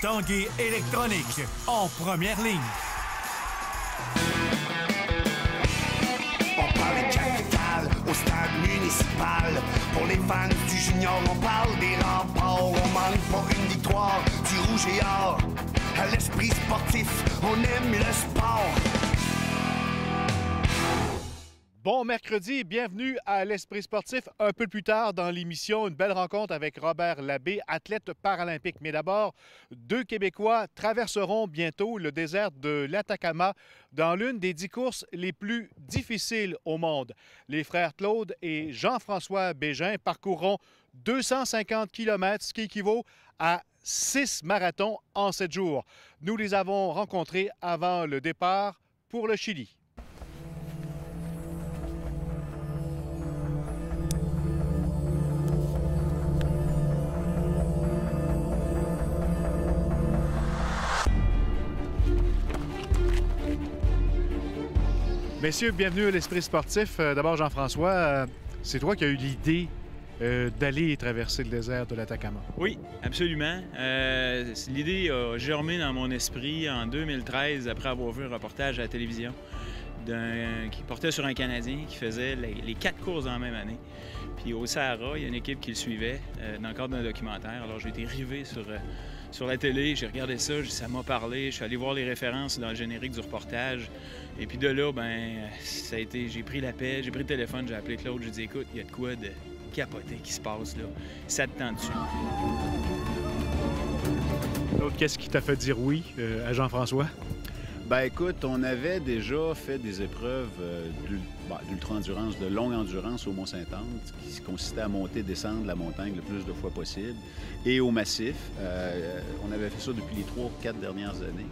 Tanguay électronique, en première ligne. On parle de capitale au stade municipal. Pour les fans du junior, on parle des remparts. On manque pas une victoire du rouge et or. À l'esprit sportif, on aime le sport. Bon mercredi, bienvenue à l'Esprit sportif. Un peu plus tard dans l'émission, une belle rencontre avec Robert Labbé, athlète paralympique. Mais d'abord, deux Québécois traverseront bientôt le désert de l'Atacama dans l'une des 10 courses les plus difficiles au monde. Les frères Claude et Jean-François Bégin parcourront 250 km, ce qui équivaut à 6 marathons en 7 jours. Nous les avons rencontrés avant le départ pour le Chili. Messieurs, bienvenue à l'Esprit sportif. D'abord, Jean-François, c'est toi qui as eu l'idée d'aller traverser le désert de l'Atacama. Oui, absolument. L'idée a germé dans mon esprit en 2013, après avoir vu un reportage à la télévision qui portait sur un Canadien qui faisait les 4 courses dans la même année. Puis au Sahara, il y a une équipe qui le suivait dans le cadre d'un documentaire. Alors j'ai été rivé sur la télé, j'ai regardé ça, ça m'a parlé, je suis allé voir les références dans le générique du reportage. Et puis de là, ça a été, j'ai pris l'appel, j'ai pris le téléphone, j'ai appelé Claude, j'ai dit écoute, il y a de quoi de capoté qui se passe là. Ça te tente dessus. Claude, qu'est-ce qui t'a fait dire oui à Jean-François? Ben écoute, on avait déjà fait des épreuves d'ultra-endurance, de longue endurance au Mont-Saint-Anne, qui consistait à monter et descendre la montagne le plus de fois possible, et au massif. On avait fait ça depuis les 3 ou 4 dernières années.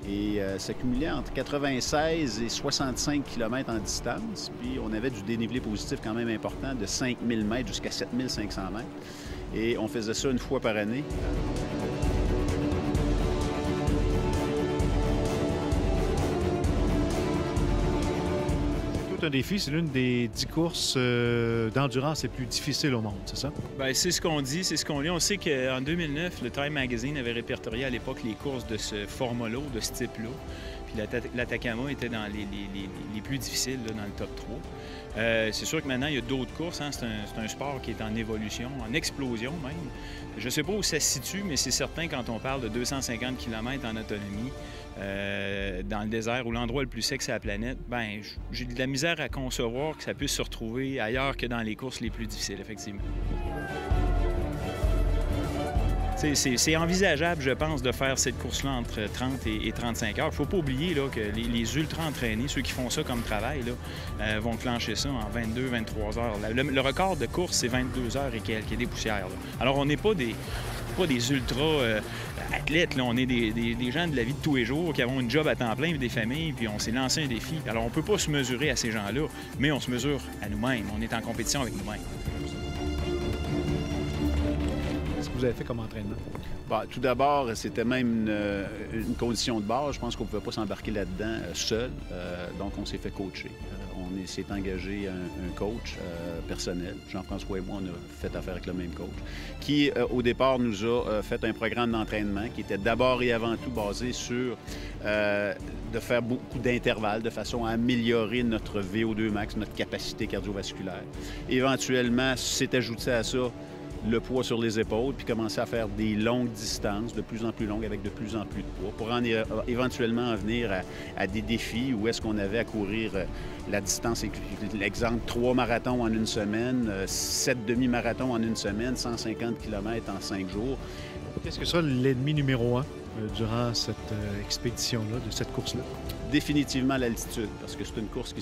Et ça cumulait entre 96 et 65 km en distance. Puis on avait du dénivelé positif quand même important, de 5000 mètres jusqu'à 7500 mètres. Et on faisait ça une fois par année. Un défi, c'est l'une des 10 courses d'endurance les plus difficiles au monde, c'est ça? Bien, c'est ce qu'on dit, c'est ce qu'on lit. On sait qu'en 2009, le Time Magazine avait répertorié à l'époque les courses de ce format-là, de ce type-là. Puis l'Atacama était dans les plus difficiles, là, dans le top 3. C'est sûr que maintenant, il y a d'autres courses. Hein? C'est un sport qui est en évolution, en explosion même. Je ne sais pas où ça se situe, mais c'est certain quand on parle de 250 km en autonomie, dans le désert ou l'endroit le plus sec sur la planète, j'ai de la misère à concevoir que ça puisse se retrouver ailleurs que dans les courses les plus difficiles, effectivement. C'est envisageable, je pense, de faire cette course-là entre 30 et 35 heures. Il ne faut pas oublier là, que les ultra-entraînés, ceux qui font ça comme travail, là, vont clencher ça en 22-23 heures. Le record de course, c'est 22 heures et quelques, il y a des poussières. Là. Alors, on n'est pas des ultra-athlètes, on est des gens de la vie de tous les jours qui avons une job à temps plein et des familles, puis on s'est lancé un défi. Alors, on ne peut pas se mesurer à ces gens-là, mais on se mesure à nous-mêmes. On est en compétition avec nous-mêmes. Vous avez fait comme entraînement? Tout d'abord, c'était même une condition de base. Je pense qu'on ne pouvait pas s'embarquer là-dedans seul. Donc, on s'est fait coacher. On s'est engagé un coach personnel. Jean-François et moi, on a fait affaire avec le même coach, qui, au départ, nous a fait un programme d'entraînement qui était d'abord et avant tout basé sur de faire beaucoup d'intervalles de façon à améliorer notre VO2 max, notre capacité cardiovasculaire. Éventuellement, s'est ajouté à ça le poids sur les épaules, puis commencer à faire des longues distances, de plus en plus longues, avec de plus en plus de poids, pour éventuellement en venir à des défis où est-ce qu'on avait à courir la distance, l'exemple, 3 marathons en une semaine, 7 demi-marathons en une semaine, 150 km en 5 jours. Qu'est-ce que sera l'ennemi numéro 1 durant cette expédition-là, de cette course-là? Définitivement l'altitude, parce que c'est une course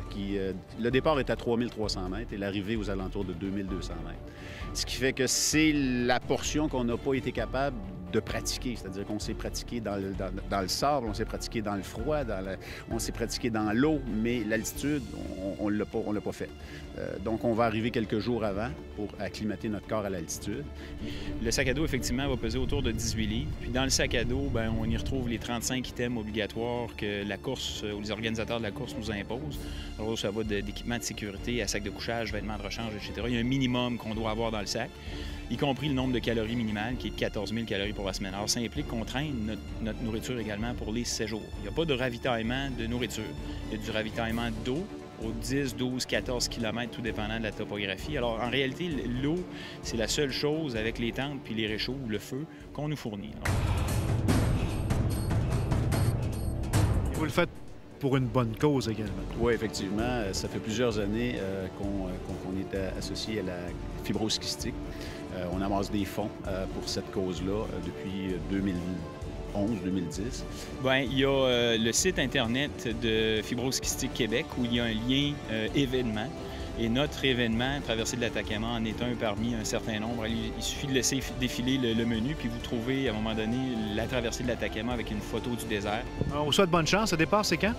qui le départ est à 3300 mètres et l'arrivée aux alentours de 2200 mètres. Ce qui fait que c'est la portion qu'on n'a pas été capable de pratiquer, c'est-à-dire qu'on s'est pratiqué dans le sable, on s'est pratiqué dans le froid, on s'est pratiqué dans l'eau, mais l'altitude, on l'a pas fait. Donc, on va arriver quelques jours avant pour acclimater notre corps à l'altitude. Le sac à dos, effectivement, va peser autour de 18 livres. Puis dans le sac à dos, on y retrouve les 35 items obligatoires que la course ou les organisateurs de la course nous imposent. Alors, ça va d'équipement de sécurité à sac de couchage, vêtements de rechange, etc. Il y a un minimum qu'on doit avoir dans le sac. y compris le nombre de calories minimales, qui est de 14 000 calories pour la semaine. Alors, ça implique qu'on traîne notre nourriture également pour les séjours. Il n'y a pas de ravitaillement de nourriture. Il y a du ravitaillement d'eau aux 10, 12, 14 km, tout dépendant de la topographie. Alors, en réalité, l'eau, c'est la seule chose avec les tentes puis les réchauds ou le feu qu'on nous fournit. Alors... Vous le faites pour une bonne cause également. Oui, effectivement. Ça fait plusieurs années qu'on est associé à la fibrose kystique. On amasse des fonds pour cette cause-là depuis 2011-2010. Bien, il y a le site Internet de Fibrose Kystique Québec où il y a un lien événement. Et notre événement, Traversée de l'Atacama, en est un parmi un certain nombre. Il suffit de laisser défiler le menu, puis vous trouvez à un moment donné la traversée de l'Atacama avec une photo du désert. On vous souhaite bonne chance. Le départ, c'est quand?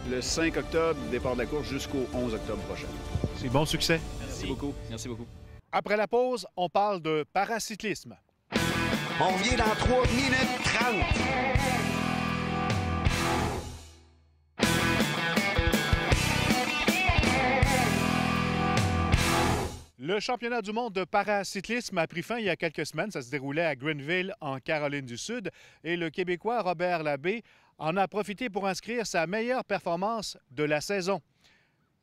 Le 5 octobre, départ de la course jusqu'au 11 octobre prochain. C'est bon succès. Merci beaucoup. Merci beaucoup. Après la pause, on parle de paracyclisme. On revient dans 3 minutes 30. Le championnat du monde de paracyclisme a pris fin il y a quelques semaines. Ça se déroulait à Greenville, en Caroline du Sud. Et le Québécois Robert Labbé en a profité pour inscrire sa meilleure performance de la saison.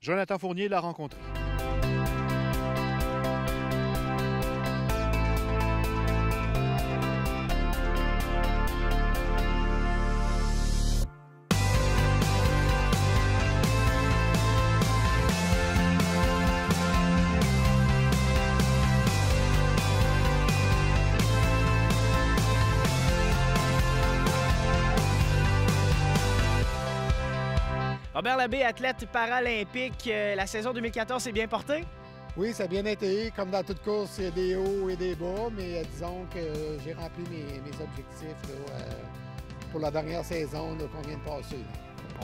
Jonathan Fournier l'a rencontré. Robert Labbé, athlète paralympique, la saison 2014 s'est bien portée? Oui, ça a bien été. Comme dans toute course, il y a des hauts et des bas, mais disons que j'ai rempli mes objectifs là, pour la dernière saison qu'on vient de passer.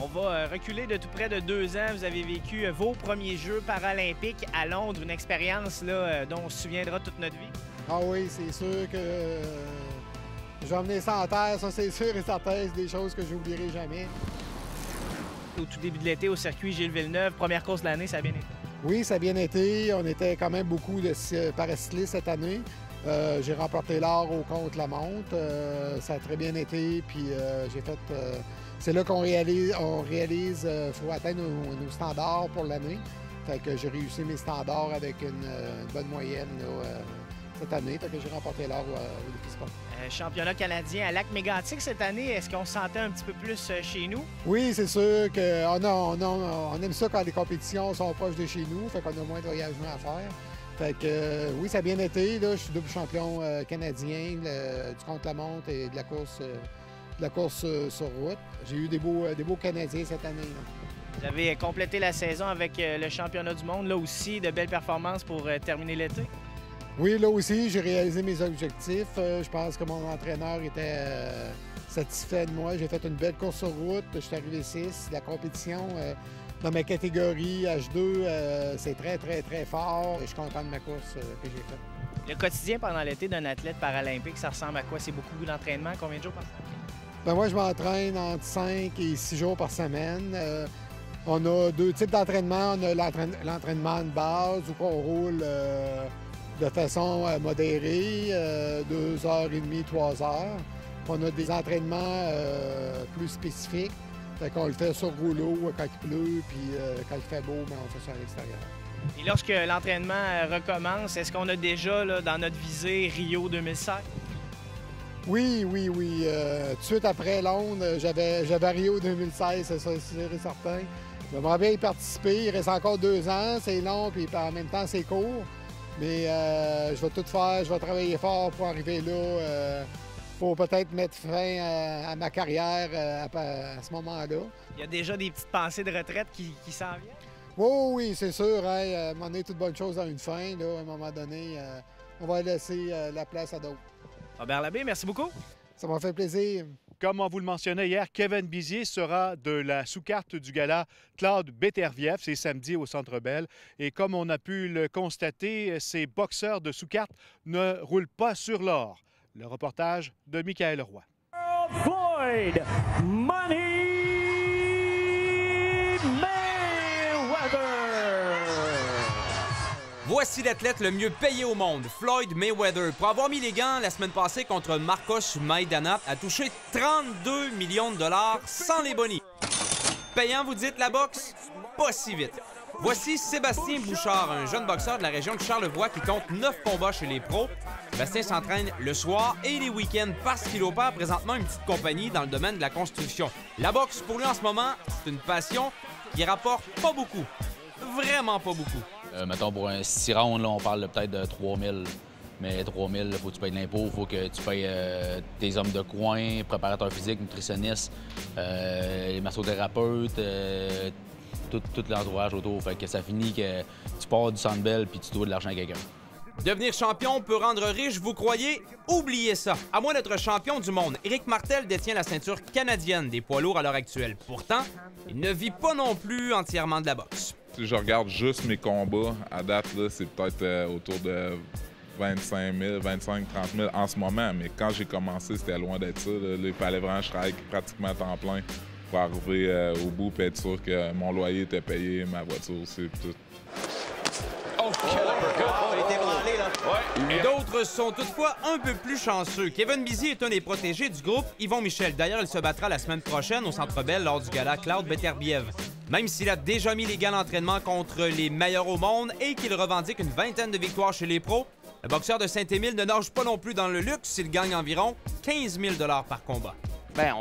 On va reculer de tout près de 2 ans. Vous avez vécu vos premiers Jeux paralympiques à Londres, une expérience là, dont on se souviendra toute notre vie. Ah oui, c'est sûr que je vais emmener ça en terre, ça c'est sûr et certain. C'est des choses que je n'oublierai jamais. Au tout début de l'été, au circuit Gilles Villeneuve, première course de l'année, ça a bien été. Oui, ça a bien été. On était quand même beaucoup de paracyclistes cette année. J'ai remporté l'or au contre-la-montre. Ça a très bien été. Puis j'ai fait. C'est là qu'on réalise. Faut atteindre nos standards pour l'année. Fait que j'ai réussi mes standards avec une bonne moyenne là, cette année. Fait que j'ai remporté l'or au défi sport. Championnat canadien à Lac-Mégantic cette année, est-ce qu'on se sentait un petit peu plus chez nous? Oui, c'est sûr qu'on aime ça quand les compétitions sont proches de chez nous, fait qu'on a moins de voyagements à faire. Fait que oui, ça a bien été. Là, je suis double champion canadien du contre-la-montre et de la course sur route. J'ai eu des beaux Canadiens cette année. Là. Vous avez complété la saison avec le championnat du monde, là aussi, de belles performances pour terminer l'été? Oui, là aussi, j'ai réalisé mes objectifs. Je pense que mon entraîneur était satisfait de moi. J'ai fait une belle course sur route. Je suis arrivé 6. La compétition dans ma catégorie H2, c'est très, très, très fort. Je suis content de ma course que j'ai faite. Le quotidien pendant l'été d'un athlète paralympique, ça ressemble à quoi? C'est beaucoup d'entraînement? Combien de jours par semaine? Ben moi, je m'entraîne entre 5 et 6 jours par semaine. On a 2 types d'entraînement. On a l'entraînement de base où on roule de façon modérée, 2h30, 3h. On a des entraînements plus spécifiques. Fait qu'on le fait sur rouleau quand il pleut, puis quand il fait beau, ben, on fait ça à l'extérieur. Et lorsque l'entraînement recommence, est-ce qu'on a déjà là, dans notre visée Rio 2016? Oui. Tout de suite après Londres, j'avais Rio 2016, c'est ça, c'est certain. J'aimerais bien y participer. Il reste encore 2 ans, c'est long, puis en même temps, c'est court. Mais je vais tout faire, je vais travailler fort pour arriver là, pour peut-être mettre fin à ma carrière à ce moment-là. Il y a déjà des petites pensées de retraite qui s'en viennent? Oui, c'est sûr. À un moment donné, toute bonne chose a une fin. Là, à un moment donné, on va laisser la place à d'autres. Robert Labbé, merci beaucoup. Ça m'a fait plaisir. Comme on vous le mentionnait hier, Kevin Bizier sera de la sous-carte du gala Claude Beterbiev. C'est samedi au Centre Bell. Et comme on a pu le constater, ces boxeurs de sous-carte ne roulent pas sur l'or. Le reportage de Michael Roy. Floyd Money Mayweather. Voici l'athlète le mieux payé au monde, Floyd Mayweather. Pour avoir mis les gants la semaine passée contre Marcos Maidana, a touché 32 millions de dollars sans les bonnies. Payant, vous dites, la boxe? Pas si vite. Voici Sébastien Bouchard, un jeune boxeur de la région de Charlevoix qui compte 9 combats chez les pros. Sébastien s'entraîne le soir et les week-ends parce qu'il opère présentement une petite compagnie dans le domaine de la construction. La boxe, pour lui en ce moment, c'est une passion qui rapporte pas beaucoup. Vraiment pas beaucoup. Mettons, pour un 6 rounds, là, on parle peut-être de 3 000. Mais 3 000, il faut que tu payes de l'impôt, il faut que tu payes tes hommes de coin, préparateurs physiques, nutritionnistes, les massothérapeutes, tout l'entourage autour. Fait que ça finit que tu pars du Centre Bell puis tu dois de l'argent à quelqu'un. Devenir champion peut rendre riche, vous croyez? Oubliez ça. À moins d'être champion du monde, Éric Martel détient la ceinture canadienne des poids lourds à l'heure actuelle. Pourtant, il ne vit pas non plus entièrement de la boxe. Si je regarde juste mes combats, à date, c'est peut-être autour de 25 000, 25 30 000 en ce moment. Mais quand j'ai commencé, c'était loin d'être ça. Là, il fallait vraiment que je travaille pratiquement à temps plein pour arriver au bout et être sûr que mon loyer était payé, ma voiture, c'est tout. D'autres sont toutefois un peu plus chanceux. Kevin Bizy est un des protégés du groupe Yvon Michel. D'ailleurs, il se battra la semaine prochaine au Centre Bell lors du gala Claude Beterbiev. Même s'il a déjà mis les gants d'entraînement contre les meilleurs au monde et qu'il revendique une vingtaine de victoires chez les pros, le boxeur de Saint-Émile ne nage pas non plus dans le luxe. Il gagne environ 15 000 $ par combat. Bien,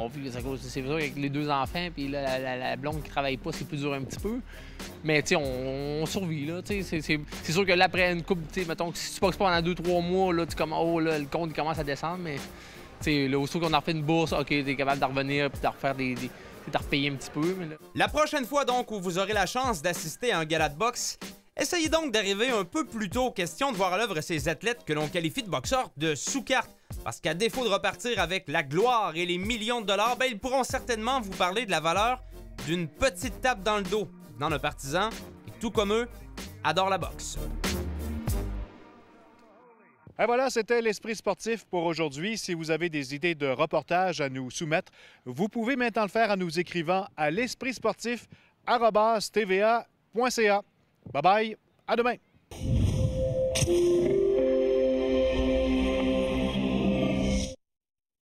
c'est sûr avec les 2 enfants, puis la blonde qui travaille pas, c'est plus dur un petit peu. Mais, tu sais, on survit, là. C'est sûr que là, après une coupe, tu sais, mettons, si tu boxes pas pendant 2-3 mois, là, là, le compte il commence à descendre. Mais, tu sais, là, aussitôt qu'on a refait une bourse, OK, t'es capable de revenir puis de refaire de repayer un petit peu. Mais là... La prochaine fois, donc, où vous aurez la chance d'assister à un gala de boxe, essayez donc d'arriver un peu plus tôt, question de voir à l'œuvre ces athlètes que l'on qualifie de boxeurs de sous-carte. Parce qu'à défaut de repartir avec la gloire et les millions de dollars, ben, ils pourront certainement vous parler de la valeur d'une petite tape dans le dos. Dans un partisan qui, tout comme eux, adore la boxe. Et voilà, c'était l'Esprit sportif pour aujourd'hui. Si vous avez des idées de reportages à nous soumettre, vous pouvez maintenant le faire en nous écrivant à l'espritsportif@tva.ca. Bye bye, à demain!